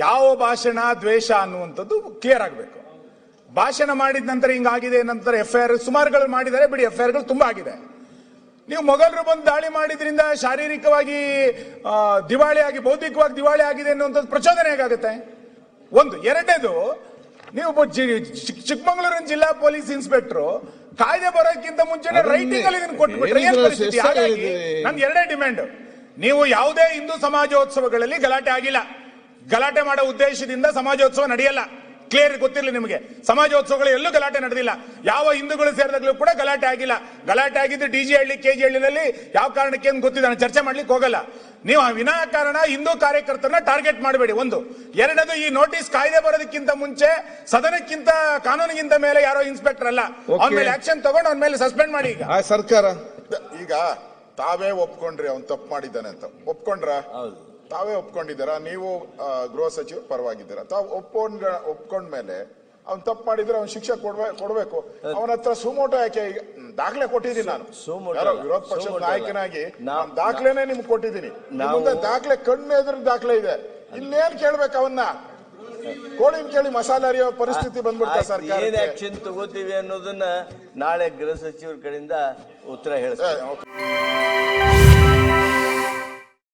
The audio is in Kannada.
ಯಾವ ಭಾಷಣ ದ್ವೇಷ ಅನ್ನುವಂಥದ್ದು ಕ್ಲಿಯರ್ ಆಗಬೇಕು. ಭಾಷಣ ಮಾಡಿದ ನಂತರ ಹಿಂಗಾಗಿದೆ, ನಂತರ FIR ಸುಮಾರುಗಳು ಮಾಡಿದ್ದಾರೆ ಬಿಡಿ, FIRಗಳು ತುಂಬಾ ಆಗಿದೆ. ನೀವು ಮೊಘಲರು ಬಂದು ದಾಳಿ ಮಾಡಿದ್ರಿಂದ ಶಾರೀರಿಕವಾಗಿ ದಿವಾಳಿಯಾಗಿ, ಬೌದ್ಧಿಕವಾಗಿ ದಿವಾಳಿ ಆಗಿದೆ ಅನ್ನುವಂಥದ್ದು ಪ್ರಚೋದನೆ ಹೇಗಾಗುತ್ತೆ? ಒಂದು. ಎರಡನೇದು, ನೀವು ಚಿಕ್ಕಮಗಳೂರಿನ ಜಿಲ್ಲಾ ಪೊಲೀಸ್ ಇನ್ಸ್ಪೆಕ್ಟರ್ ಕಾಯ್ದೆ ಬರೋಕ್ಕಿಂತ ಮುಂಚೆನೆ ರೈಟಿಂಗ್ ಅಲ್ಲಿ ಇದನ್ನು ಕೊಟ್ಬಿಟ್ರೆ ಏನ್ ಪರಿಸ್ಥಿತಿ? ಹಾಗಾಗಿ ನನ್ಗೆ ಎರಡೇ ಡಿಮ್ಯಾಂಡ್. ನೀವು ಯಾವುದೇ ಹಿಂದೂ ಸಮಾಜೋತ್ಸವಗಳಲ್ಲಿ ಗಲಾಟೆ ಆಗಿಲ್ಲ, ಗಲಾಟೆ ಮಾಡೋ ಉದ್ದೇಶದಿಂದ ಸಮಾಜೋತ್ಸವ ನಡೆಯಲ್ಲ. ಕ್ಲಿಯರ್ ಗೊತ್ತಿರಲಿ ನಿಮಗೆ, ಸಮಾಜೋತ್ಸವಗಳು ಎಲ್ಲೂ ಗಲಾಟೆ ನಡೆದಿಲ್ಲ. ಯಾವ ಹಿಂದೂಗಳು ಸೇರಿದಾಗಲೂ ಕೂಡ ಗಲಾಟೆ ಆಗಿಲ್ಲ. ಗಲಾಟೆ ಆಗಿದ್ದು DG ಹಳ್ಳಿ, KG ಹಳ್ಳಿನಲ್ಲಿ ಯಾವ ಕಾರಣಕ್ಕೆ ಅಂತ ಗೊತ್ತಿದೆ, ನಾನು ಚರ್ಚೆ ಮಾಡ್ಲಿಕ್ಕೆ ಹೋಗಲ್ಲ. ನೀವು ವಿನಾಕಾರಣ ಹಿಂದೂ ಕಾರ್ಯಕರ್ತರನ್ನ ಟಾರ್ಗೆಟ್ ಮಾಡಬೇಡಿ. ಒಂದು. ಎರಡನೇದು, ಈ ನೋಟಿಸ್ ಕಾಯ್ದೆ ಬರೋದಕ್ಕಿಂತ ಮುಂಚೆ ಸದನಕ್ಕಿಂತ ಕಾನೂನಿಗಿಂತ ಮೇಲೆ ಯಾರೋ ಇನ್ಸ್ಪೆಕ್ಟರ್ ಅಲ್ಲ, ಅವನ ಮೇಲೆ ಆಕ್ಷನ್ ತಗೊಂಡು ಅವನ ಮೇಲೆ ಸಸ್ಪೆಂಡ್ ಮಾಡಿ. ಈಗ ಸರ್ಕಾರ ಈಗ ತಾವೇ ಒಪ್ಕೊಂಡ್ರಿ ಅವ್ನು ತಪ್ಪು ಮಾಡಿದ್ದಾನೆ ಅಂತ ಒಪ್ಕೊಂಡ್ರ? ತಾವೇ ಒಪ್ಕೊಂಡಿದ್ದೀರ? ನೀವು ಗೃಹ ಸಚಿವರು ಪರವಾಗಿದ್ದೀರಾ? ತಾವು ಒಪ್ಕೊಂಡ್ಮೇಲೆ ಅವ್ನು ತಪ್ಪು ಮಾಡಿದ್ರೆ ಅವ್ನು ಶಿಕ್ಷೆ ಕೊಡ್ಬೇಕು. ಅವನ ಹತ್ರ ಸುಮೋಟೋ ಯಾಕೆ? ಈಗ ದಾಖಲೆ ಕೊಟ್ಟಿದ್ದೀನಿ ನಾನು, ಯಾರೋ ವಿರೋಧ ಪಕ್ಷದ ನಾಯಕನಾಗಿ ದಾಖಲೆನೇ ನಿಮ್ಗೆ ಕೊಟ್ಟಿದ್ದೀನಿ. ದಾಖಲೆ ಕಣ್ಣು ಎದುರು ದಾಖಲೆ ಇದೆ. ಇನ್ನೇನ್ ಕೇಳ್ಬೇಕು ಅವನ್ನ? ಕೋಳಿನ ಕೇಳಿ ಮಸಾಲೆ ಅರಿಯೋ ಪರಿಸ್ಥಿತಿ ಬಂದ್ಬಿಡ್ತಾ ಸರ್ಕಾರ. ಏನ್ ಆಕ್ಷನ್ ತಗೋತೀವಿ ಅನ್ನೋದನ್ನ ನಾಳೆ ಗೃಹ ಸಚಿವರ ಕಡೆಯಿಂದ ಉತ್ತರ ಹೇಳ್ತಾರೆ.